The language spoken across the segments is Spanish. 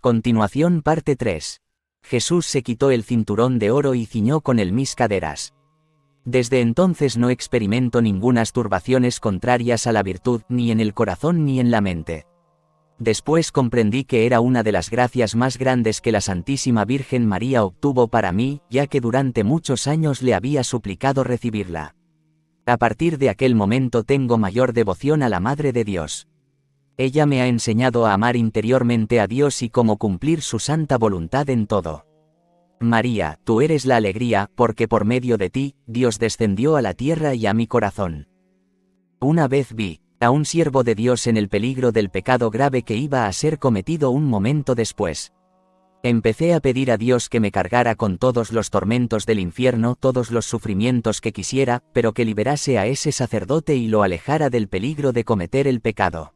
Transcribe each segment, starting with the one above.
Continuación parte 3. Jesús se quitó el cinturón de oro y ciñó con él mis caderas. Desde entonces no experimento ningunas turbaciones contrarias a la virtud, ni en el corazón ni en la mente. Después comprendí que era una de las gracias más grandes que la Santísima Virgen María obtuvo para mí, ya que durante muchos años le había suplicado recibirla. A partir de aquel momento tengo mayor devoción a la Madre de Dios. Ella me ha enseñado a amar interiormente a Dios y cómo cumplir su santa voluntad en todo. María, tú eres la alegría, porque por medio de ti, Dios descendió a la tierra y a mi corazón. Una vez vi a un siervo de Dios en el peligro del pecado grave que iba a ser cometido un momento después. Empecé a pedir a Dios que me cargara con todos los tormentos del infierno, todos los sufrimientos que quisiera, pero que liberase a ese sacerdote y lo alejara del peligro de cometer el pecado.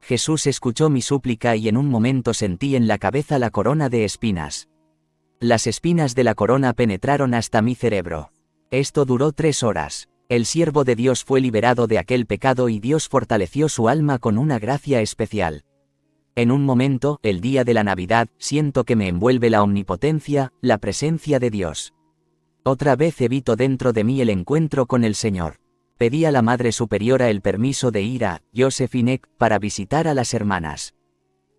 Jesús escuchó mi súplica y en un momento sentí en la cabeza la corona de espinas. Las espinas de la corona penetraron hasta mi cerebro. Esto duró 3 horas. El siervo de Dios fue liberado de aquel pecado y Dios fortaleció su alma con una gracia especial. En un momento, el día de la Navidad, siento que me envuelve la omnipotencia, la presencia de Dios. Otra vez evito dentro de mí el encuentro con el Señor. Pedí a la Madre Superiora el permiso de ir a Josephine para visitar a las hermanas.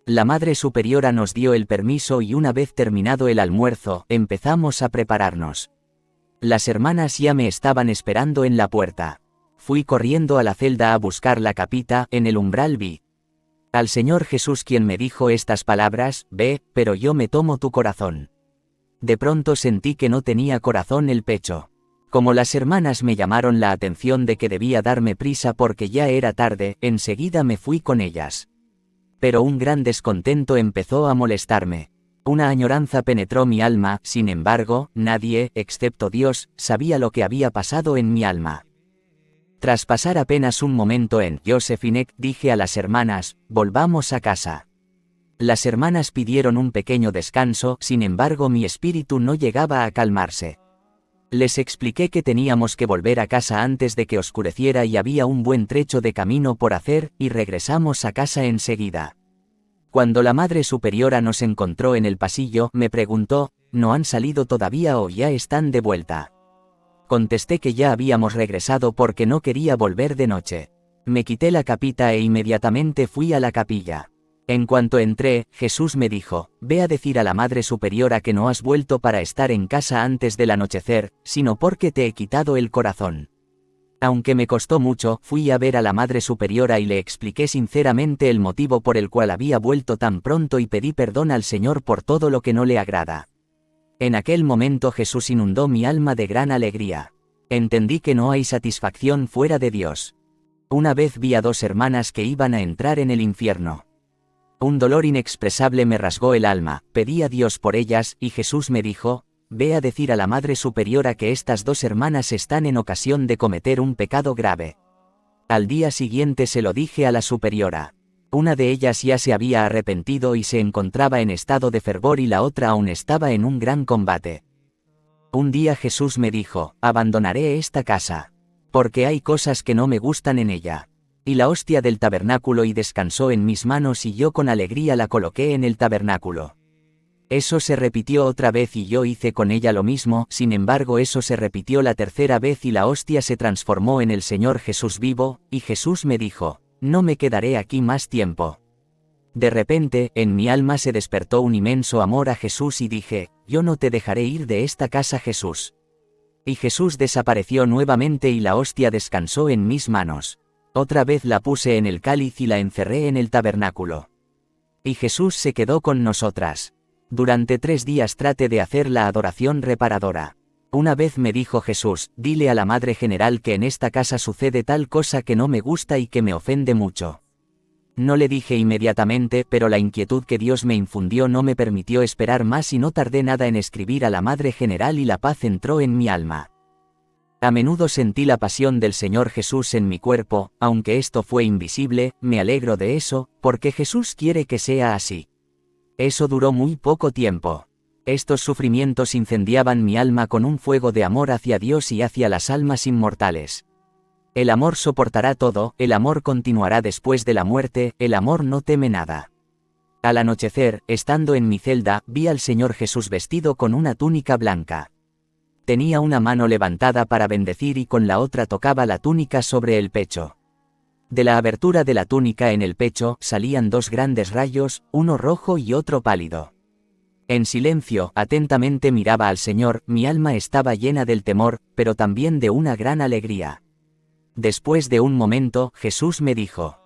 La Madre Superiora nos dio el permiso y una vez terminado el almuerzo, empezamos a prepararnos. Las hermanas ya me estaban esperando en la puerta. Fui corriendo a la celda a buscar la capita, en el umbral vi al Señor Jesús quien me dijo estas palabras: ve, pero yo me tomo tu corazón. De pronto sentí que no tenía corazón el pecho. Como las hermanas me llamaron la atención de que debía darme prisa porque ya era tarde, enseguida me fui con ellas. Pero un gran descontento empezó a molestarme. Una añoranza penetró mi alma, sin embargo, nadie, excepto Dios, sabía lo que había pasado en mi alma. Tras pasar apenas un momento en Josephine, dije a las hermanas: volvamos a casa. Las hermanas pidieron un pequeño descanso, sin embargo mi espíritu no llegaba a calmarse. Les expliqué que teníamos que volver a casa antes de que oscureciera y había un buen trecho de camino por hacer, y regresamos a casa enseguida. Cuando la Madre Superiora nos encontró en el pasillo, me preguntó: ¿no han salido todavía o ya están de vuelta? Contesté que ya habíamos regresado porque no quería volver de noche. Me quité la capita e inmediatamente fui a la capilla. En cuanto entré, Jesús me dijo: ve a decir a la Madre Superiora que no has vuelto para estar en casa antes del anochecer, sino porque te he quitado el corazón. Aunque me costó mucho, fui a ver a la Madre Superiora y le expliqué sinceramente el motivo por el cual había vuelto tan pronto y pedí perdón al Señor por todo lo que no le agrada. En aquel momento Jesús inundó mi alma de gran alegría. Entendí que no hay satisfacción fuera de Dios. Una vez vi a 2 hermanas que iban a entrar en el infierno. Un dolor inexpresable me rasgó el alma, pedí a Dios por ellas, y Jesús me dijo: ve a decir a la Madre Superiora que estas 2 hermanas están en ocasión de cometer un pecado grave. Al día siguiente se lo dije a la Superiora. Una de ellas ya se había arrepentido y se encontraba en estado de fervor y la otra aún estaba en un gran combate. Un día Jesús me dijo: abandonaré esta casa, porque hay cosas que no me gustan en ella. Y la hostia del tabernáculo y descansó en mis manos y yo con alegría la coloqué en el tabernáculo. Eso se repitió otra vez y yo hice con ella lo mismo, sin embargo eso se repitió la tercera vez y la hostia se transformó en el Señor Jesús vivo, y Jesús me dijo: no me quedaré aquí más tiempo. De repente, en mi alma se despertó un inmenso amor a Jesús y dije: yo no te dejaré ir de esta casa, Jesús. Y Jesús desapareció nuevamente y la hostia descansó en mis manos. Otra vez la puse en el cáliz y la encerré en el tabernáculo. Y Jesús se quedó con nosotras. Durante 3 días traté de hacer la adoración reparadora. Una vez me dijo Jesús: dile a la Madre General que en esta casa sucede tal cosa que no me gusta y que me ofende mucho. No le dije inmediatamente, pero la inquietud que Dios me infundió no me permitió esperar más y no tardé nada en escribir a la Madre General y la paz entró en mi alma. A menudo sentí la pasión del Señor Jesús en mi cuerpo, aunque esto fue invisible, me alegro de eso, porque Jesús quiere que sea así. Eso duró muy poco tiempo. Estos sufrimientos incendiaban mi alma con un fuego de amor hacia Dios y hacia las almas inmortales. El amor soportará todo, el amor continuará después de la muerte, el amor no teme nada. Al anochecer, estando en mi celda, vi al Señor Jesús vestido con una túnica blanca. Tenía una mano levantada para bendecir y con la otra tocaba la túnica sobre el pecho. De la abertura de la túnica en el pecho salían dos grandes rayos, uno rojo y otro pálido. En silencio, atentamente miraba al Señor, mi alma estaba llena del temor, pero también de una gran alegría. Después de un momento, Jesús me dijo: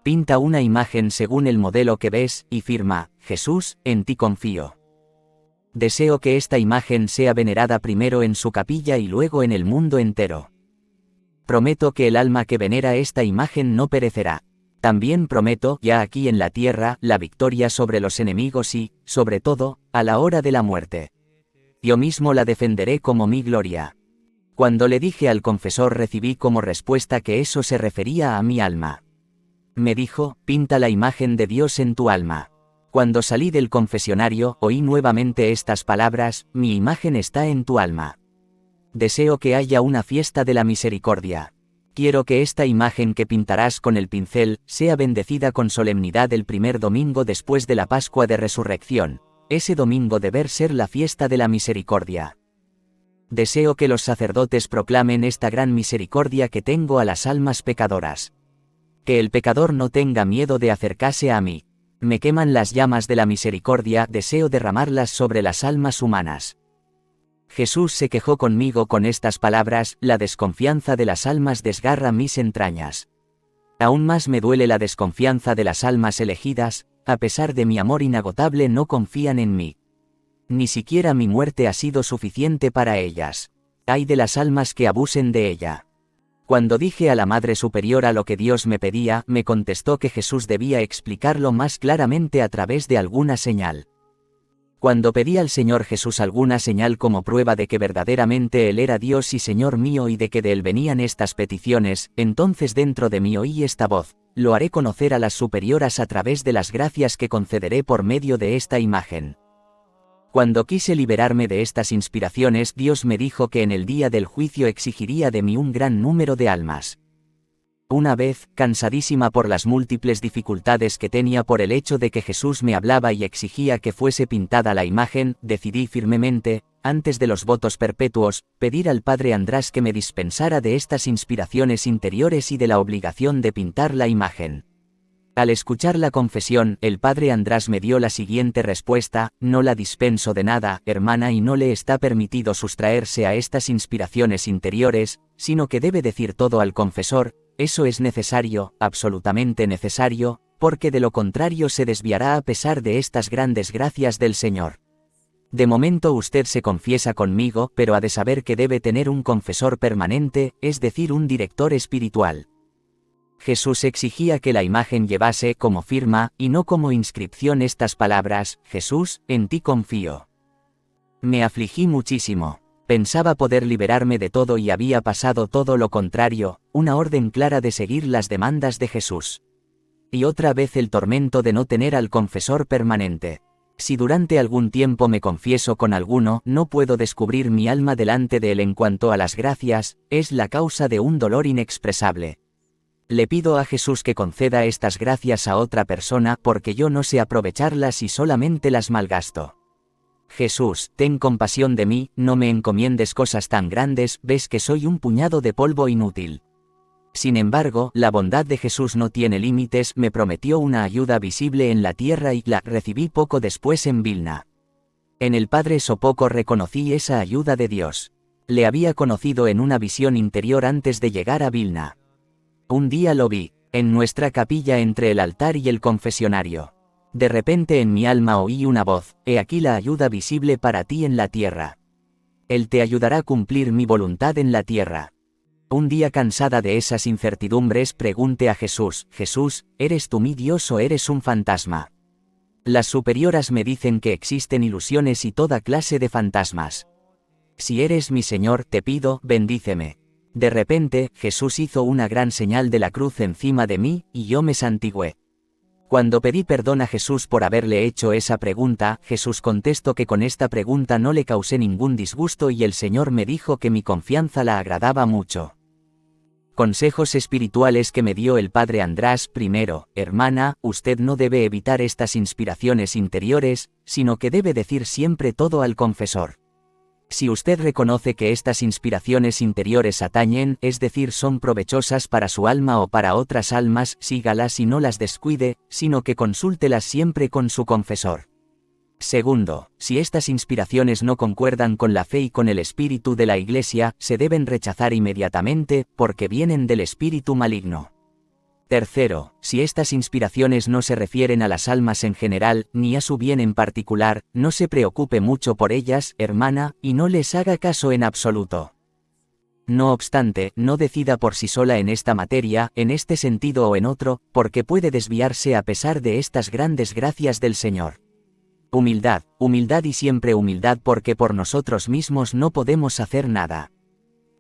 pinta una imagen según el modelo que ves, y firma: Jesús, en ti confío. Deseo que esta imagen sea venerada primero en su capilla y luego en el mundo entero. Prometo que el alma que venera esta imagen no perecerá. También prometo, ya aquí en la tierra, la victoria sobre los enemigos y, sobre todo, a la hora de la muerte. Yo mismo la defenderé como mi gloria. Cuando le dije al confesor recibí como respuesta que eso se refería a mi alma. Me dijo: pinta la imagen de Dios en tu alma. Cuando salí del confesionario, oí nuevamente estas palabras: mi imagen está en tu alma. Deseo que haya una fiesta de la misericordia. Quiero que esta imagen que pintarás con el pincel, sea bendecida con solemnidad el primer domingo después de la Pascua de Resurrección. Ese domingo deber ser la fiesta de la misericordia. Deseo que los sacerdotes proclamen esta gran misericordia que tengo a las almas pecadoras. Que el pecador no tenga miedo de acercarse a mí. Me queman las llamas de la misericordia, deseo derramarlas sobre las almas humanas. Jesús se quejó conmigo con estas palabras: la desconfianza de las almas desgarra mis entrañas. Aún más me duele la desconfianza de las almas elegidas, a pesar de mi amor inagotable no confían en mí. Ni siquiera mi muerte ha sido suficiente para ellas. Ay de las almas que abusen de ella. Cuando dije a la Madre Superiora lo que Dios me pedía, me contestó que Jesús debía explicarlo más claramente a través de alguna señal. Cuando pedí al Señor Jesús alguna señal como prueba de que verdaderamente Él era Dios y Señor mío y de que de Él venían estas peticiones, entonces dentro de mí oí esta voz: lo haré conocer a las superioras a través de las gracias que concederé por medio de esta imagen. Cuando quise liberarme de estas inspiraciones, Dios me dijo que en el día del juicio exigiría de mí un gran número de almas. Una vez, cansadísima por las múltiples dificultades que tenía por el hecho de que Jesús me hablaba y exigía que fuese pintada la imagen, decidí firmemente, antes de los votos perpetuos, pedir al Padre András que me dispensara de estas inspiraciones interiores y de la obligación de pintar la imagen. Al escuchar la confesión, el Padre András me dio la siguiente respuesta: no la dispenso de nada, hermana, y no le está permitido sustraerse a estas inspiraciones interiores, sino que debe decir todo al confesor. Eso es necesario, absolutamente necesario, porque de lo contrario se desviará a pesar de estas grandes gracias del Señor. De momento usted se confiesa conmigo, pero ha de saber que debe tener un confesor permanente, es decir, un director espiritual. Jesús exigía que la imagen llevase como firma, y no como inscripción, estas palabras: Jesús, en ti confío. Me afligí muchísimo. Pensaba poder liberarme de todo y había pasado todo lo contrario, una orden clara de seguir las demandas de Jesús. Y otra vez el tormento de no tener al confesor permanente. Si durante algún tiempo me confieso con alguno, no puedo descubrir mi alma delante de él. En cuanto a las gracias, es la causa de un dolor inexpresable. Le pido a Jesús que conceda estas gracias a otra persona, porque yo no sé aprovecharlas y solamente las malgasto. Jesús, ten compasión de mí, no me encomiendes cosas tan grandes, ves que soy un puñado de polvo inútil. Sin embargo, la bondad de Jesús no tiene límites, me prometió una ayuda visible en la tierra y la recibí poco después en Vilna. En el Padre Sopocko reconocí esa ayuda de Dios. Le había conocido en una visión interior antes de llegar a Vilna. Un día lo vi, en nuestra capilla entre el altar y el confesionario. De repente en mi alma oí una voz: he aquí la ayuda visible para ti en la tierra. Él te ayudará a cumplir mi voluntad en la tierra. Un día, cansada de esas incertidumbres, pregunté a Jesús: Jesús, ¿eres tú mi Dios o eres un fantasma? Las superioras me dicen que existen ilusiones y toda clase de fantasmas. Si eres mi Señor, te pido, bendíceme. De repente, Jesús hizo una gran señal de la cruz encima de mí, y yo me santigué. Cuando pedí perdón a Jesús por haberle hecho esa pregunta, Jesús contestó que con esta pregunta no le causé ningún disgusto y el Señor me dijo que mi confianza la agradaba mucho. Consejos espirituales que me dio el padre András. Primero, hermana, usted no debe evitar estas inspiraciones interiores, sino que debe decir siempre todo al confesor. Si usted reconoce que estas inspiraciones interiores atañen, es decir, son provechosas para su alma o para otras almas, sígalas y no las descuide, sino que consúltelas siempre con su confesor. Segundo, si estas inspiraciones no concuerdan con la fe y con el espíritu de la Iglesia, se deben rechazar inmediatamente, porque vienen del espíritu maligno. Tercero, si estas inspiraciones no se refieren a las almas en general, ni a su bien en particular, no se preocupe mucho por ellas, hermana, y no les haga caso en absoluto. No obstante, no decida por sí sola en esta materia, en este sentido o en otro, porque puede desviarse a pesar de estas grandes gracias del Señor. Humildad, humildad y siempre humildad, porque por nosotros mismos no podemos hacer nada.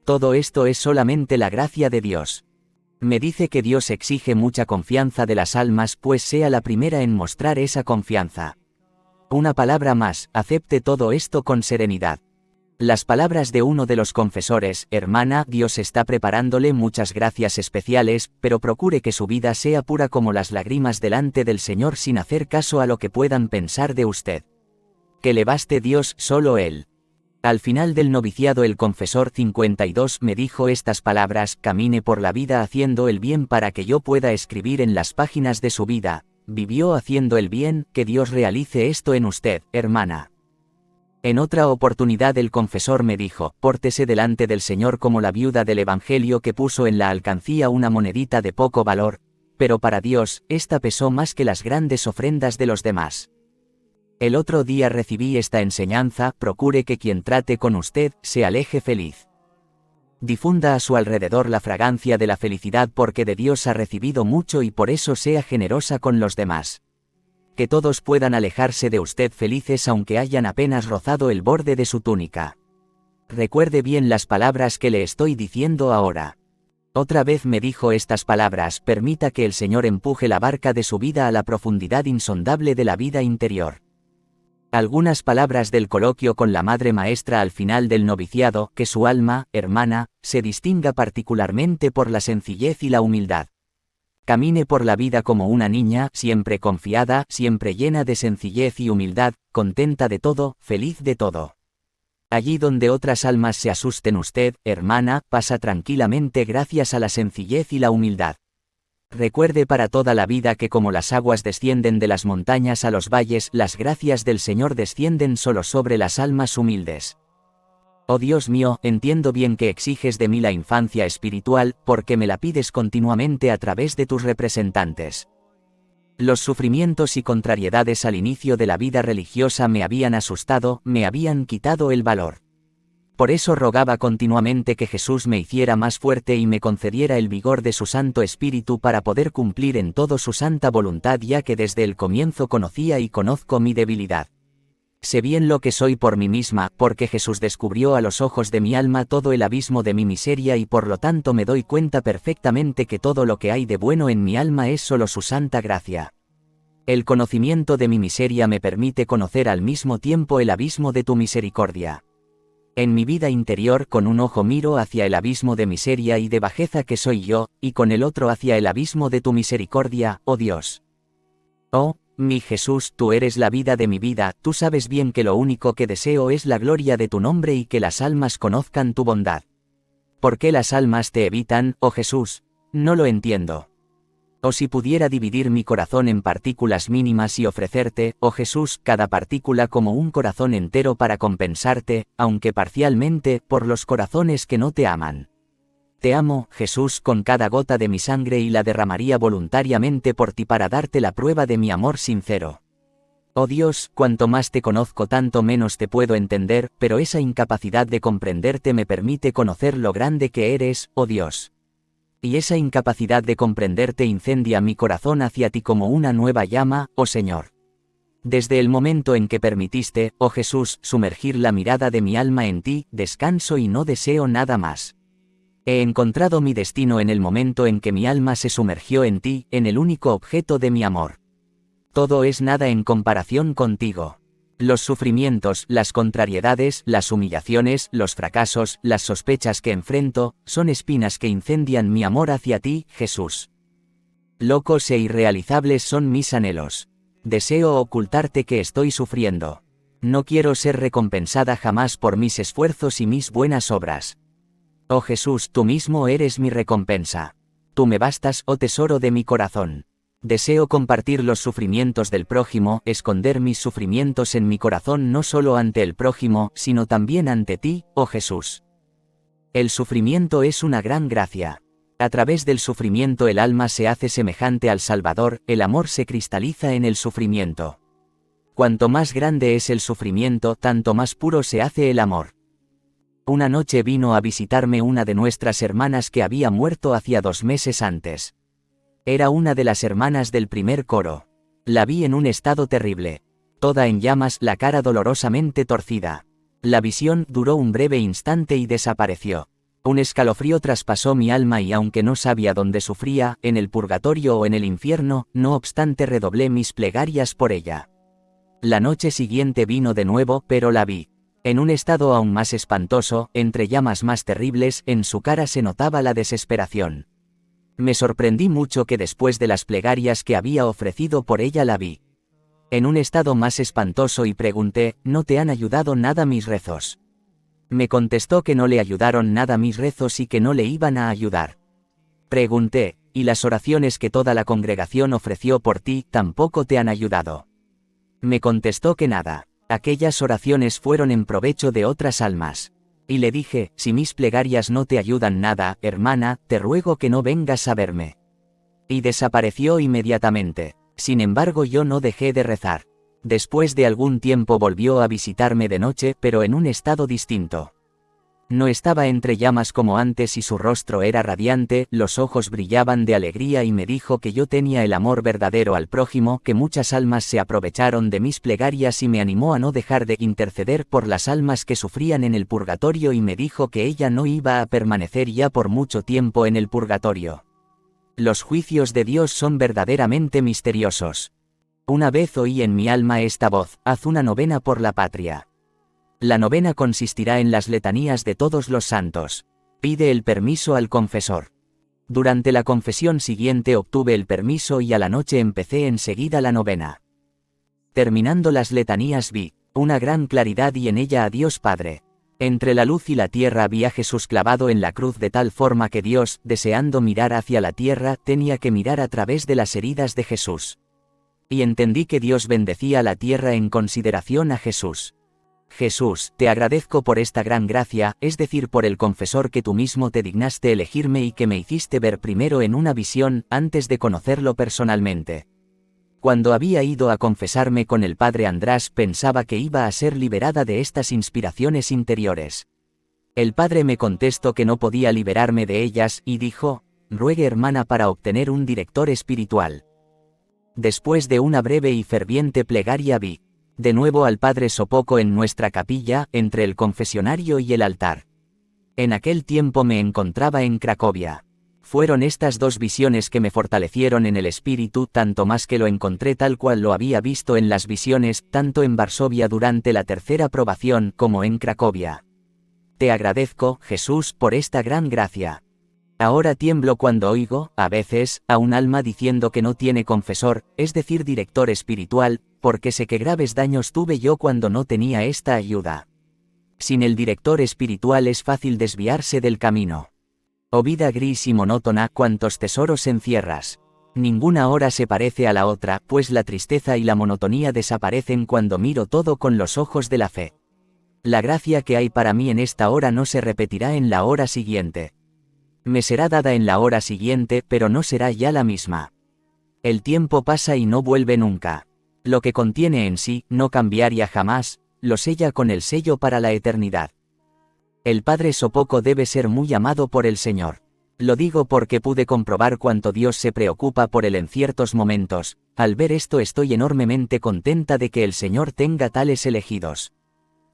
Todo esto es solamente la gracia de Dios. Me dice que Dios exige mucha confianza de las almas, pues sea la primera en mostrar esa confianza. Una palabra más, acepte todo esto con serenidad. Las palabras de uno de los confesores: hermana, Dios está preparándole muchas gracias especiales, pero procure que su vida sea pura como las lágrimas delante del Señor, sin hacer caso a lo que puedan pensar de usted. Que le baste Dios, solo Él. Al final del noviciado el confesor 52 me dijo estas palabras: camine por la vida haciendo el bien para que yo pueda escribir en las páginas de su vida: vivió haciendo el bien, que Dios realice esto en usted, hermana. En otra oportunidad el confesor me dijo: pórtese delante del Señor como la viuda del Evangelio que puso en la alcancía una monedita de poco valor, pero para Dios, esta pesó más que las grandes ofrendas de los demás. El otro día recibí esta enseñanza: procure que quien trate con usted, se aleje feliz. Difunda a su alrededor la fragancia de la felicidad, porque de Dios ha recibido mucho y por eso sea generosa con los demás. Que todos puedan alejarse de usted felices aunque hayan apenas rozado el borde de su túnica. Recuerde bien las palabras que le estoy diciendo ahora. Otra vez me dijo estas palabras: permita que el Señor empuje la barca de su vida a la profundidad insondable de la vida interior. Algunas palabras del coloquio con la Madre Maestra al final del noviciado: que su alma, hermana, se distinga particularmente por la sencillez y la humildad. Camine por la vida como una niña, siempre confiada, siempre llena de sencillez y humildad, contenta de todo, feliz de todo. Allí donde otras almas se asusten, usted, hermana, pasa tranquilamente gracias a la sencillez y la humildad. Recuerde para toda la vida que como las aguas descienden de las montañas a los valles, las gracias del Señor descienden solo sobre las almas humildes. Oh Dios mío, entiendo bien que exiges de mí la infancia espiritual, porque me la pides continuamente a través de tus representantes. Los sufrimientos y contrariedades al inicio de la vida religiosa me habían asustado, me habían quitado el valor. Por eso rogaba continuamente que Jesús me hiciera más fuerte y me concediera el vigor de su Santo Espíritu para poder cumplir en todo su santa voluntad, ya que desde el comienzo conocía y conozco mi debilidad. Sé bien lo que soy por mí misma, porque Jesús descubrió a los ojos de mi alma todo el abismo de mi miseria y por lo tanto me doy cuenta perfectamente que todo lo que hay de bueno en mi alma es solo su santa gracia. El conocimiento de mi miseria me permite conocer al mismo tiempo el abismo de tu misericordia. En mi vida interior con un ojo miro hacia el abismo de miseria y de bajeza que soy yo, y con el otro hacia el abismo de tu misericordia, oh Dios. Oh, mi Jesús, tú eres la vida de mi vida, tú sabes bien que lo único que deseo es la gloria de tu nombre y que las almas conozcan tu bondad. ¿Por qué las almas te evitan, oh Jesús? No lo entiendo. Oh, si pudiera dividir mi corazón en partículas mínimas y ofrecerte, oh Jesús, cada partícula como un corazón entero para compensarte, aunque parcialmente, por los corazones que no te aman. Te amo, Jesús, con cada gota de mi sangre y la derramaría voluntariamente por ti para darte la prueba de mi amor sincero. Oh Dios, cuanto más te conozco tanto menos te puedo entender, pero esa incapacidad de comprenderte me permite conocer lo grande que eres, oh Dios. Y esa incapacidad de comprenderte incendia mi corazón hacia ti como una nueva llama, oh Señor. Desde el momento en que permitiste, oh Jesús, sumergir la mirada de mi alma en ti, descanso y no deseo nada más. He encontrado mi destino en el momento en que mi alma se sumergió en ti, en el único objeto de mi amor. Todo es nada en comparación contigo. Los sufrimientos, las contrariedades, las humillaciones, los fracasos, las sospechas que enfrento, son espinas que incendian mi amor hacia ti, Jesús. Locos e irrealizables son mis anhelos. Deseo ocultarte que estoy sufriendo. No quiero ser recompensada jamás por mis esfuerzos y mis buenas obras. Oh Jesús, tú mismo eres mi recompensa. Tú me bastas, oh tesoro de mi corazón. Deseo compartir los sufrimientos del prójimo, esconder mis sufrimientos en mi corazón no solo ante el prójimo, sino también ante ti, oh Jesús. El sufrimiento es una gran gracia. A través del sufrimiento el alma se hace semejante al Salvador, el amor se cristaliza en el sufrimiento. Cuanto más grande es el sufrimiento, tanto más puro se hace el amor. Una noche vino a visitarme una de nuestras hermanas que había muerto hacía 2 meses antes. Era una de las hermanas del primer coro. La vi en un estado terrible. Toda en llamas, la cara dolorosamente torcida. La visión duró un breve instante y desapareció. Un escalofrío traspasó mi alma y aunque no sabía dónde sufría, en el purgatorio o en el infierno, no obstante redoblé mis plegarias por ella. La noche siguiente vino de nuevo, pero la vi. En un estado aún más espantoso, entre llamas más terribles, en su cara se notaba la desesperación. Me sorprendí mucho que después de las plegarias que había ofrecido por ella la vi en un estado más espantoso y pregunté, ¿no te han ayudado nada mis rezos? Me contestó que no le ayudaron nada mis rezos y que no le iban a ayudar. Pregunté, ¿y las oraciones que toda la congregación ofreció por ti tampoco te han ayudado? Me contestó que nada. Aquellas oraciones fueron en provecho de otras almas. Y le dije, si mis plegarias no te ayudan nada, hermana, te ruego que no vengas a verme. Y desapareció inmediatamente. Sin embargo yo no dejé de rezar. Después de algún tiempo volvió a visitarme de noche, pero en un estado distinto. No estaba entre llamas como antes y su rostro era radiante, los ojos brillaban de alegría y me dijo que yo tenía el amor verdadero al prójimo, que muchas almas se aprovecharon de mis plegarias y me animó a no dejar de interceder por las almas que sufrían en el purgatorio y me dijo que ella no iba a permanecer ya por mucho tiempo en el purgatorio. Los juicios de Dios son verdaderamente misteriosos. Una vez oí en mi alma esta voz, haz una novena por la patria. La novena consistirá en las letanías de todos los santos. Pide el permiso al confesor. Durante la confesión siguiente obtuve el permiso y a la noche empecé enseguida la novena. Terminando las letanías vi una gran claridad y en ella a Dios Padre. Entre la luz y la tierra vi a Jesús clavado en la cruz de tal forma que Dios, deseando mirar hacia la tierra, tenía que mirar a través de las heridas de Jesús. Y entendí que Dios bendecía la tierra en consideración a Jesús. Jesús, te agradezco por esta gran gracia, es decir, por el confesor que tú mismo te dignaste elegirme y que me hiciste ver primero en una visión, antes de conocerlo personalmente. Cuando había ido a confesarme con el padre András pensaba que iba a ser liberada de estas inspiraciones interiores. El padre me contestó que no podía liberarme de ellas y dijo, ruegue hermana para obtener un director espiritual. Después de una breve y ferviente plegaria vi de nuevo al padre Sopoco en nuestra capilla, entre el confesionario y el altar. En aquel tiempo me encontraba en Cracovia. Fueron estas 2 visiones que me fortalecieron en el espíritu tanto más que lo encontré tal cual lo había visto en las visiones, tanto en Varsovia durante la tercera probación como en Cracovia. Te agradezco, Jesús, por esta gran gracia. Ahora tiemblo cuando oigo, a veces, a un alma diciendo que no tiene confesor, es decir, director espiritual, porque sé que graves daños tuve yo cuando no tenía esta ayuda. Sin el director espiritual es fácil desviarse del camino. Oh vida gris y monótona, cuántos tesoros encierras. Ninguna hora se parece a la otra, pues la tristeza y la monotonía desaparecen cuando miro todo con los ojos de la fe. La gracia que hay para mí en esta hora no se repetirá en la hora siguiente. Me será dada en la hora siguiente, pero no será ya la misma. El tiempo pasa y no vuelve nunca. Lo que contiene en sí, no cambiaría jamás, lo sella con el sello para la eternidad. El padre Sopoco debe ser muy amado por el Señor. Lo digo porque pude comprobar cuánto Dios se preocupa por él en ciertos momentos. Al ver esto estoy enormemente contenta de que el Señor tenga tales elegidos.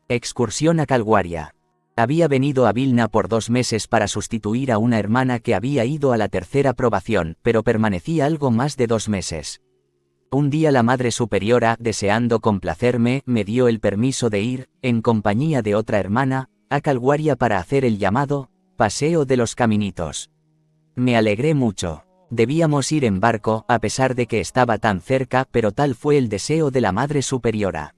Excursión a Calguaria. Había venido a Vilna por 2 meses para sustituir a una hermana que había ido a la tercera probación, pero permanecí algo más de 2 meses. Un día la Madre Superiora, deseando complacerme, me dio el permiso de ir, en compañía de otra hermana, a Calguaria para hacer el llamado Paseo de los Caminitos. Me alegré mucho. Debíamos ir en barco, a pesar de que estaba tan cerca, pero tal fue el deseo de la Madre Superiora.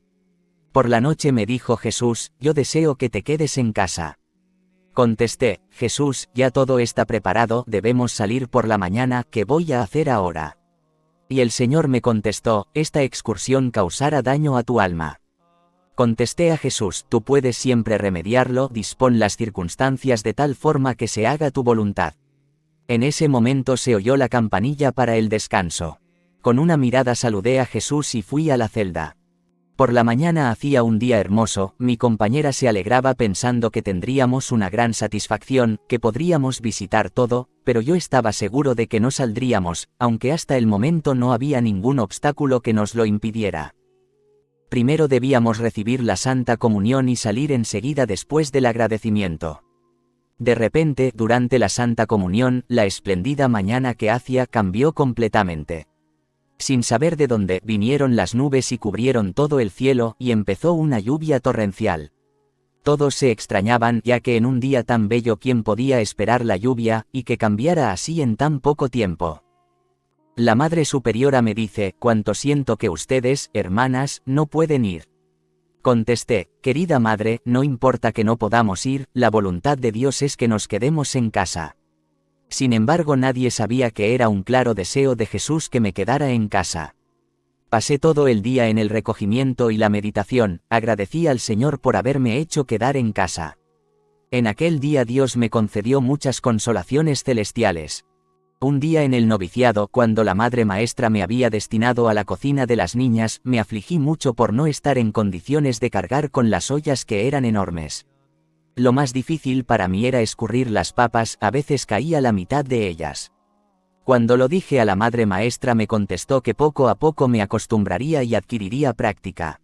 Por la noche me dijo Jesús, yo deseo que te quedes en casa. Contesté, Jesús, ya todo está preparado, debemos salir por la mañana, ¿qué voy a hacer ahora? Y el Señor me contestó, esta excursión causará daño a tu alma. Contesté a Jesús, tú puedes siempre remediarlo, dispón las circunstancias de tal forma que se haga tu voluntad. En ese momento se oyó la campanilla para el descanso. Con una mirada saludé a Jesús y fui a la celda. Por la mañana hacía un día hermoso, mi compañera se alegraba pensando que tendríamos una gran satisfacción, que podríamos visitar todo, pero yo estaba seguro de que no saldríamos, aunque hasta el momento no había ningún obstáculo que nos lo impidiera. Primero debíamos recibir la Santa Comunión y salir enseguida después del agradecimiento. De repente, durante la Santa Comunión, la espléndida mañana que hacía cambió completamente. Sin saber de dónde, vinieron las nubes y cubrieron todo el cielo, y empezó una lluvia torrencial. Todos se extrañaban, ya que en un día tan bello ¿quién podía esperar la lluvia, y que cambiara así en tan poco tiempo? La Madre Superiora me dice, cuánto siento que ustedes, hermanas, no pueden ir. Contesté, querida Madre, no importa que no podamos ir, la voluntad de Dios es que nos quedemos en casa. Sin embargo, nadie sabía que era un claro deseo de Jesús que me quedara en casa. Pasé todo el día en el recogimiento y la meditación, agradecí al Señor por haberme hecho quedar en casa. En aquel día Dios me concedió muchas consolaciones celestiales. Un día en el noviciado, cuando la Madre Maestra me había destinado a la cocina de las niñas, me afligí mucho por no estar en condiciones de cargar con las ollas que eran enormes. Lo más difícil para mí era escurrir las papas, a veces caía la mitad de ellas. Cuando lo dije a la Madre Maestra me contestó que poco a poco me acostumbraría y adquiriría práctica.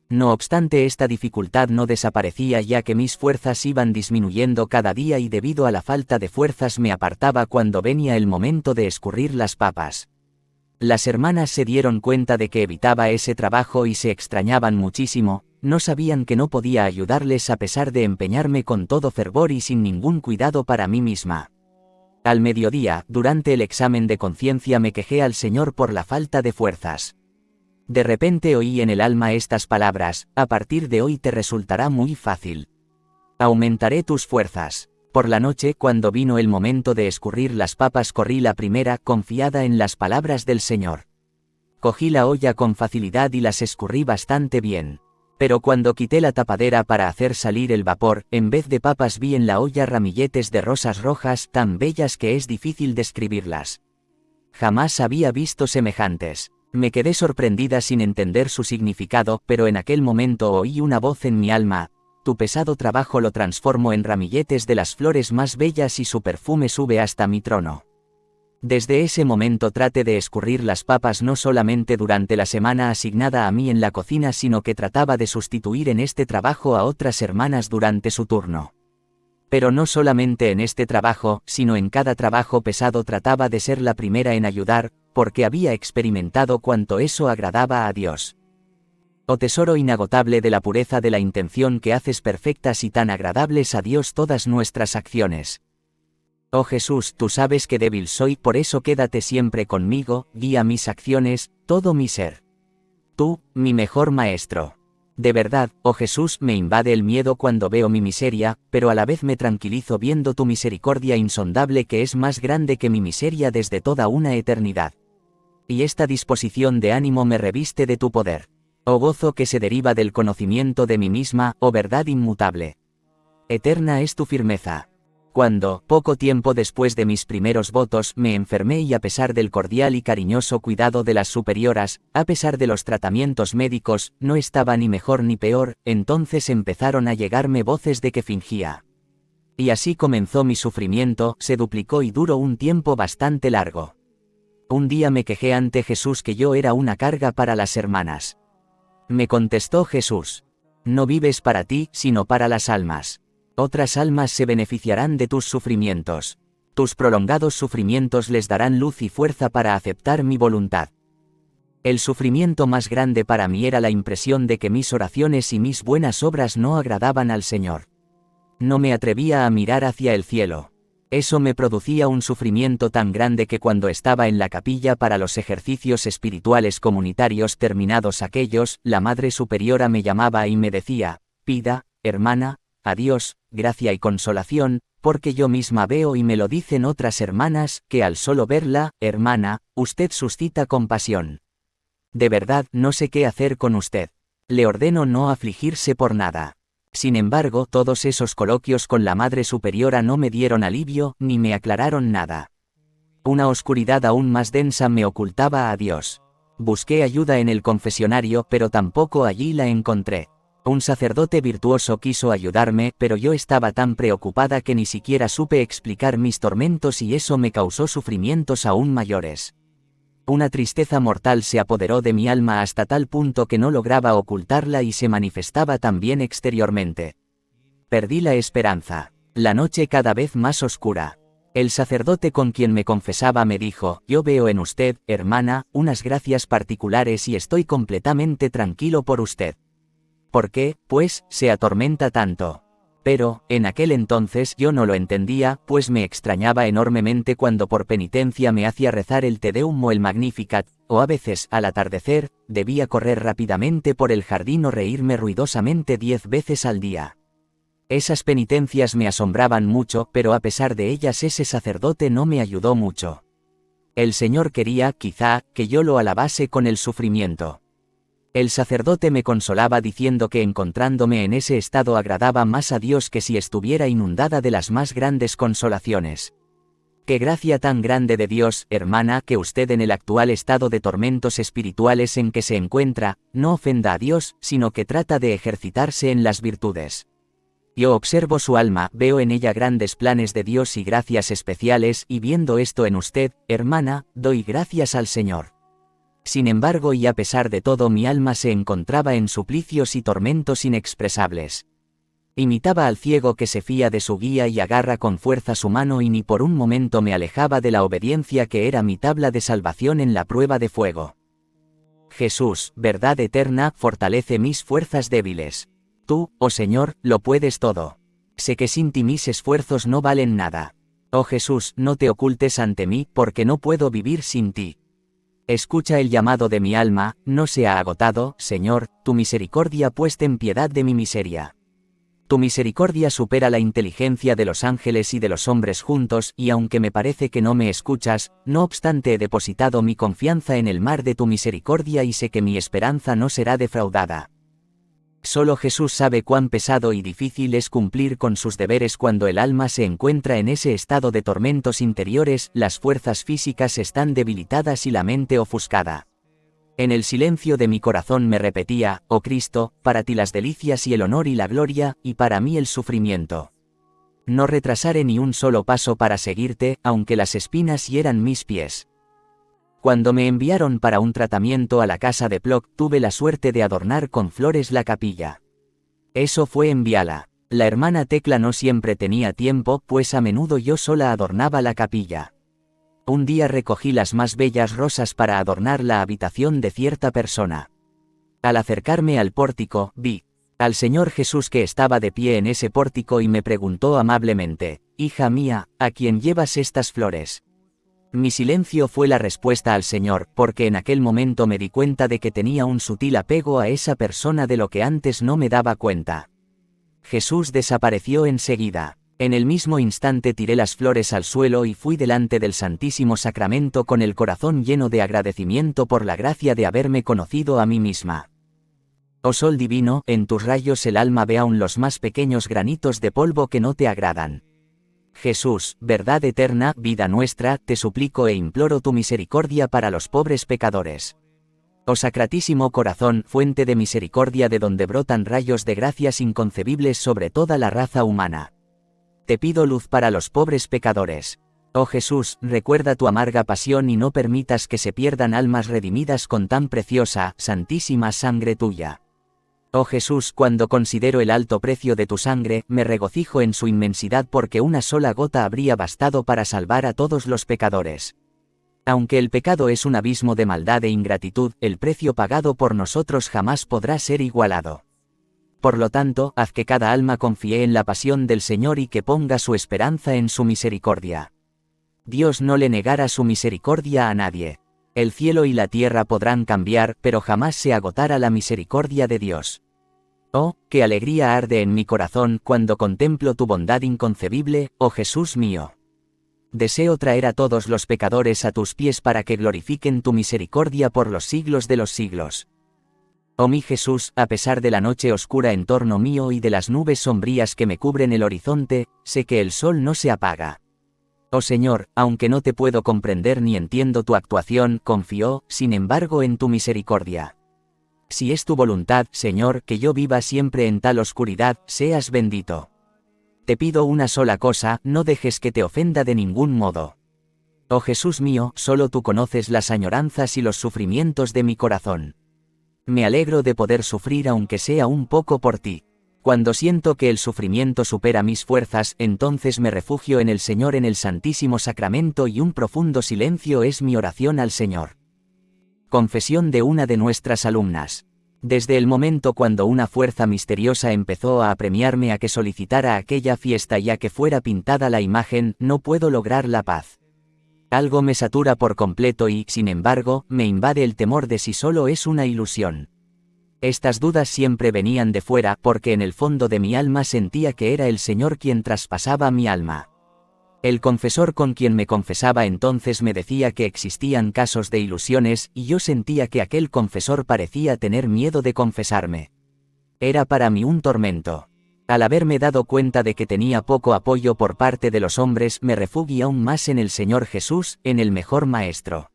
No obstante, esta dificultad no desaparecía ya que mis fuerzas iban disminuyendo cada día y debido a la falta de fuerzas me apartaba cuando venía el momento de escurrir las papas. Las hermanas se dieron cuenta de que evitaba ese trabajo y se extrañaban muchísimo, no sabían que no podía ayudarles a pesar de empeñarme con todo fervor y sin ningún cuidado para mí misma. Al mediodía, durante el examen de conciencia me quejé al Señor por la falta de fuerzas. De repente oí en el alma estas palabras, a partir de hoy te resultará muy fácil. Aumentaré tus fuerzas. Por la noche, cuando vino el momento de escurrir las papas, corrí la primera, confiada en las palabras del Señor. Cogí la olla con facilidad y las escurrí bastante bien. Pero cuando quité la tapadera para hacer salir el vapor, en vez de papas vi en la olla ramilletes de rosas rojas tan bellas que es difícil describirlas. Jamás había visto semejantes. Me quedé sorprendida sin entender su significado, pero en aquel momento oí una voz en mi alma, tu pesado trabajo lo transformo en ramilletes de las flores más bellas y su perfume sube hasta mi trono. Desde ese momento traté de escurrir las papas no solamente durante la semana asignada a mí en la cocina, sino que trataba de sustituir en este trabajo a otras hermanas durante su turno. Pero no solamente en este trabajo, sino en cada trabajo pesado trataba de ser la primera en ayudar, porque había experimentado cuánto eso agradaba a Dios. Oh tesoro inagotable de la pureza de la intención que haces perfectas y tan agradables a Dios todas nuestras acciones. Oh Jesús, tú sabes que débil soy, por eso quédate siempre conmigo, guía mis acciones, todo mi ser. Tú, mi mejor maestro. De verdad, oh Jesús, me invade el miedo cuando veo mi miseria, pero a la vez me tranquilizo viendo tu misericordia insondable que es más grande que mi miseria desde toda una eternidad. Y esta disposición de ánimo me reviste de tu poder. Oh gozo que se deriva del conocimiento de mí misma, oh verdad inmutable. Eterna es tu firmeza. Cuando, poco tiempo después de mis primeros votos, me enfermé y a pesar del cordial y cariñoso cuidado de las superioras, a pesar de los tratamientos médicos, no estaba ni mejor ni peor, entonces empezaron a llegarme voces de que fingía. Y así comenzó mi sufrimiento, se duplicó y duró un tiempo bastante largo. Un día me quejé ante Jesús que yo era una carga para las hermanas. Me contestó Jesús: no vives para ti, sino para las almas. Otras almas se beneficiarán de tus sufrimientos. Tus prolongados sufrimientos les darán luz y fuerza para aceptar mi voluntad. El sufrimiento más grande para mí era la impresión de que mis oraciones y mis buenas obras no agradaban al Señor. No me atrevía a mirar hacia el cielo. Eso me producía un sufrimiento tan grande que cuando estaba en la capilla para los ejercicios espirituales comunitarios terminados aquellos, la Madre Superiora me llamaba y me decía: pida, hermana, a Dios, gracia y consolación, porque yo misma veo y me lo dicen otras hermanas, que al solo verla, hermana, usted suscita compasión. De verdad, no sé qué hacer con usted. Le ordeno no afligirse por nada. Sin embargo, todos esos coloquios con la Madre Superiora no me dieron alivio, ni me aclararon nada. Una oscuridad aún más densa me ocultaba a Dios. Busqué ayuda en el confesionario, pero tampoco allí la encontré. Un sacerdote virtuoso quiso ayudarme, pero yo estaba tan preocupada que ni siquiera supe explicar mis tormentos y eso me causó sufrimientos aún mayores. Una tristeza mortal se apoderó de mi alma hasta tal punto que no lograba ocultarla y se manifestaba también exteriormente. Perdí la esperanza. La noche cada vez más oscura. El sacerdote con quien me confesaba me dijo: yo veo en usted, hermana, unas gracias particulares y estoy completamente tranquilo por usted. ¿Por qué, pues, se atormenta tanto? Pero, en aquel entonces yo no lo entendía, pues me extrañaba enormemente cuando por penitencia me hacía rezar el Te Deum o el Magnificat, o a veces, al atardecer, debía correr rápidamente por el jardín o reírme ruidosamente 10 veces al día. Esas penitencias me asombraban mucho, pero a pesar de ellas ese sacerdote no me ayudó mucho. El Señor quería, quizá, que yo lo alabase con el sufrimiento. El sacerdote me consolaba diciendo que encontrándome en ese estado agradaba más a Dios que si estuviera inundada de las más grandes consolaciones. Qué gracia tan grande de Dios, hermana, que usted en el actual estado de tormentos espirituales en que se encuentra, no ofenda a Dios, sino que trata de ejercitarse en las virtudes. Yo observo su alma, veo en ella grandes planes de Dios y gracias especiales, y viendo esto en usted, hermana, doy gracias al Señor. Sin embargo, y a pesar de todo, mi alma se encontraba en suplicios y tormentos inexpresables. Imitaba al ciego que se fía de su guía y agarra con fuerza su mano y ni por un momento me alejaba de la obediencia que era mi tabla de salvación en la prueba de fuego. Jesús, verdad eterna, fortalece mis fuerzas débiles. Tú, oh Señor, lo puedes todo. Sé que sin ti mis esfuerzos no valen nada. Oh Jesús, no te ocultes ante mí, porque no puedo vivir sin ti. Escucha el llamado de mi alma, no se ha agotado, Señor, tu misericordia, pues ten piedad de mi miseria. Tu misericordia supera la inteligencia de los ángeles y de los hombres juntos, y aunque me parece que no me escuchas, no obstante he depositado mi confianza en el mar de tu misericordia y sé que mi esperanza no será defraudada. Solo Jesús sabe cuán pesado y difícil es cumplir con sus deberes cuando el alma se encuentra en ese estado de tormentos interiores, las fuerzas físicas están debilitadas y la mente ofuscada. En el silencio de mi corazón me repetía: oh Cristo, para ti las delicias y el honor y la gloria, y para mí el sufrimiento. No retrasaré ni un solo paso para seguirte, aunque las espinas hieran mis pies. Cuando me enviaron para un tratamiento a la casa de Plock, tuve la suerte de adornar con flores la capilla. Eso fue en Viala. La hermana Tecla no siempre tenía tiempo, pues a menudo yo sola adornaba la capilla. Un día recogí las más bellas rosas para adornar la habitación de cierta persona. Al acercarme al pórtico, vi al Señor Jesús que estaba de pie en ese pórtico y me preguntó amablemente: hija mía, ¿a quién llevas estas flores? Mi silencio fue la respuesta al Señor, porque en aquel momento me di cuenta de que tenía un sutil apego a esa persona de lo que antes no me daba cuenta. Jesús desapareció enseguida. En el mismo instante tiré las flores al suelo y fui delante del Santísimo Sacramento con el corazón lleno de agradecimiento por la gracia de haberme conocido a mí misma. Oh Sol divino, en tus rayos el alma ve aún los más pequeños granitos de polvo que no te agradan. Jesús, verdad eterna, vida nuestra, te suplico e imploro tu misericordia para los pobres pecadores. Oh Sacratísimo Corazón, fuente de misericordia de donde brotan rayos de gracias inconcebibles sobre toda la raza humana. Te pido luz para los pobres pecadores. Oh Jesús, recuerda tu amarga pasión y no permitas que se pierdan almas redimidas con tan preciosa, santísima sangre tuya. Oh Jesús, cuando considero el alto precio de tu sangre, me regocijo en su inmensidad porque una sola gota habría bastado para salvar a todos los pecadores. Aunque el pecado es un abismo de maldad e ingratitud, el precio pagado por nosotros jamás podrá ser igualado. Por lo tanto, haz que cada alma confíe en la pasión del Señor y que ponga su esperanza en su misericordia. Dios no le negará su misericordia a nadie. El cielo y la tierra podrán cambiar, pero jamás se agotará la misericordia de Dios. Oh, qué alegría arde en mi corazón cuando contemplo tu bondad inconcebible, oh Jesús mío. Deseo traer a todos los pecadores a tus pies para que glorifiquen tu misericordia por los siglos de los siglos. Oh mi Jesús, a pesar de la noche oscura en torno mío y de las nubes sombrías que me cubren el horizonte, sé que el sol no se apaga. Oh Señor, aunque no te puedo comprender ni entiendo tu actuación, confío, sin embargo, en tu misericordia. Si es tu voluntad, Señor, que yo viva siempre en tal oscuridad, seas bendito. Te pido una sola cosa, no dejes que te ofenda de ningún modo. Oh Jesús mío, solo tú conoces las añoranzas y los sufrimientos de mi corazón. Me alegro de poder sufrir aunque sea un poco por ti. Cuando siento que el sufrimiento supera mis fuerzas, entonces me refugio en el Señor en el Santísimo Sacramento y un profundo silencio es mi oración al Señor. Confesión de una de nuestras alumnas. Desde el momento cuando una fuerza misteriosa empezó a apremiarme a que solicitara aquella fiesta y a que fuera pintada la imagen, no puedo lograr la paz. Algo me satura por completo y, sin embargo, me invade el temor de si solo es una ilusión. Estas dudas siempre venían de fuera, porque en el fondo de mi alma sentía que era el Señor quien traspasaba mi alma. El confesor con quien me confesaba entonces me decía que existían casos de ilusiones, y yo sentía que aquel confesor parecía tener miedo de confesarme. Era para mí un tormento. Al haberme dado cuenta de que tenía poco apoyo por parte de los hombres, me refugié aún más en el Señor Jesús, en el mejor Maestro.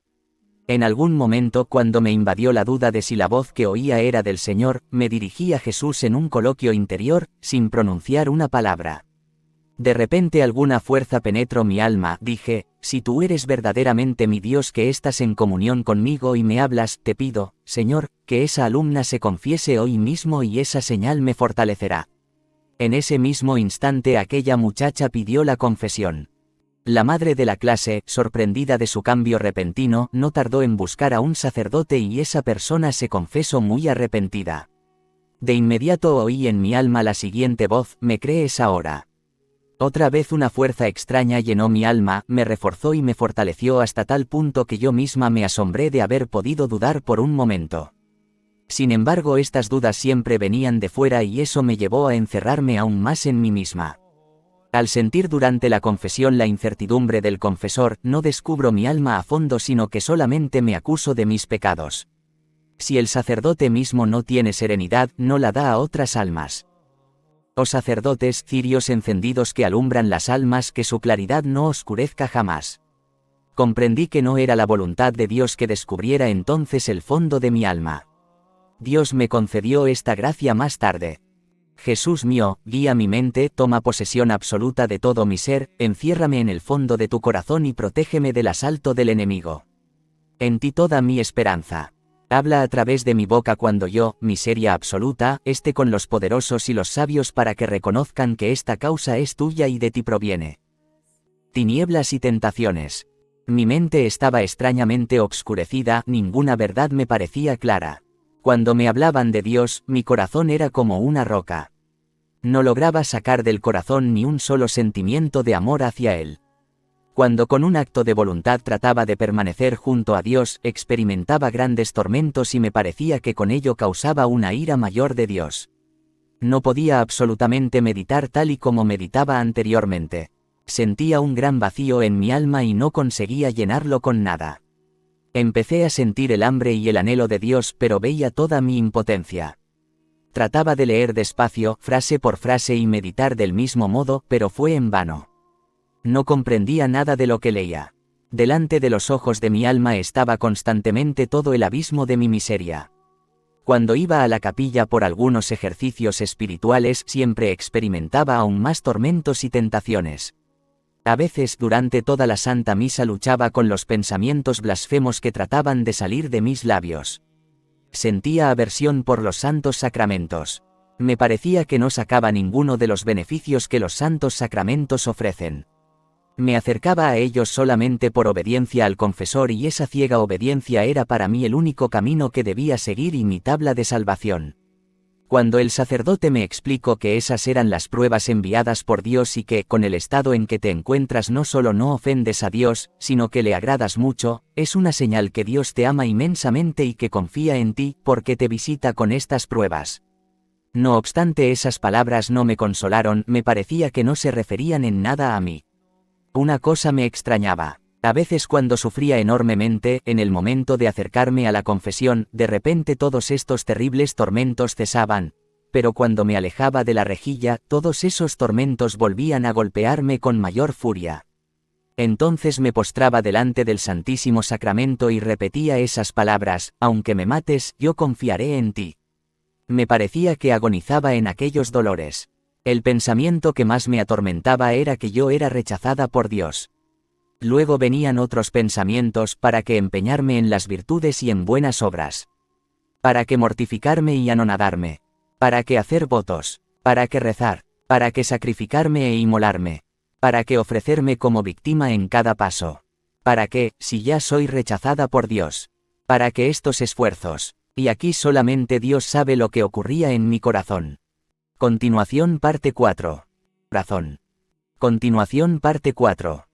En algún momento, cuando me invadió la duda de si la voz que oía era del Señor, me dirigí a Jesús en un coloquio interior, sin pronunciar una palabra. De repente alguna fuerza penetró mi alma, dije, si tú eres verdaderamente mi Dios que estás en comunión conmigo y me hablas, te pido, Señor, que esa alumna se confiese hoy mismo y esa señal me fortalecerá. En ese mismo instante aquella muchacha pidió la confesión. La madre de la clase, sorprendida de su cambio repentino, no tardó en buscar a un sacerdote y esa persona se confesó muy arrepentida. De inmediato oí en mi alma la siguiente voz, ¿me crees ahora? Otra vez una fuerza extraña llenó mi alma, me reforzó y me fortaleció hasta tal punto que yo misma me asombré de haber podido dudar por un momento. Sin embargo, estas dudas siempre venían de fuera y eso me llevó a encerrarme aún más en mí misma. Al sentir durante la confesión la incertidumbre del confesor, no descubro mi alma a fondo sino que solamente me acuso de mis pecados. Si el sacerdote mismo no tiene serenidad, no la da a otras almas. Oh sacerdotes, cirios encendidos que alumbran las almas, que su claridad no oscurezca jamás. Comprendí que no era la voluntad de Dios que descubriera entonces el fondo de mi alma. Dios me concedió esta gracia más tarde. Jesús mío, guía mi mente, toma posesión absoluta de todo mi ser, enciérrame en el fondo de tu corazón y protégeme del asalto del enemigo. En ti toda mi esperanza. Habla a través de mi boca cuando yo, miseria absoluta, esté con los poderosos y los sabios para que reconozcan que esta causa es tuya y de ti proviene. Tinieblas y tentaciones. Mi mente estaba extrañamente obscurecida, ninguna verdad me parecía clara. Cuando me hablaban de Dios, mi corazón era como una roca. No lograba sacar del corazón ni un solo sentimiento de amor hacia Él. Cuando con un acto de voluntad trataba de permanecer junto a Dios, experimentaba grandes tormentos y me parecía que con ello causaba una ira mayor de Dios. No podía absolutamente meditar tal y como meditaba anteriormente. Sentía un gran vacío en mi alma y no conseguía llenarlo con nada. Empecé a sentir el hambre y el anhelo de Dios, pero veía toda mi impotencia. Trataba de leer despacio, frase por frase y meditar del mismo modo, pero fue en vano. No comprendía nada de lo que leía. Delante de los ojos de mi alma estaba constantemente todo el abismo de mi miseria. Cuando iba a la capilla por algunos ejercicios espirituales, siempre experimentaba aún más tormentos y tentaciones. A veces, durante toda la Santa Misa luchaba con los pensamientos blasfemos que trataban de salir de mis labios. Sentía aversión por los santos sacramentos. Me parecía que no sacaba ninguno de los beneficios que los santos sacramentos ofrecen. Me acercaba a ellos solamente por obediencia al confesor y esa ciega obediencia era para mí el único camino que debía seguir y mi tabla de salvación. Cuando el sacerdote me explicó que esas eran las pruebas enviadas por Dios y que, con el estado en que te encuentras, no solo no ofendes a Dios, sino que le agradas mucho, es una señal que Dios te ama inmensamente y que confía en ti, porque te visita con estas pruebas. No obstante, esas palabras no me consolaron, me parecía que no se referían en nada a mí. Una cosa me extrañaba. A veces cuando sufría enormemente, en el momento de acercarme a la confesión, de repente todos estos terribles tormentos cesaban, pero cuando me alejaba de la rejilla, todos esos tormentos volvían a golpearme con mayor furia. Entonces me postraba delante del Santísimo Sacramento y repetía esas palabras: aunque me mates, yo confiaré en ti. Me parecía que agonizaba en aquellos dolores. El pensamiento que más me atormentaba era que yo era rechazada por Dios. Luego venían otros pensamientos: para qué empeñarme en las virtudes y en buenas obras, para qué mortificarme y anonadarme, para qué hacer votos, para qué rezar, para qué sacrificarme e inmolarme, para qué ofrecerme como víctima en cada paso, para qué, si ya soy rechazada por Dios, para qué estos esfuerzos. Y aquí solamente Dios sabe lo que ocurría en mi corazón. Continuación parte 4. Corazón. Continuación parte 4.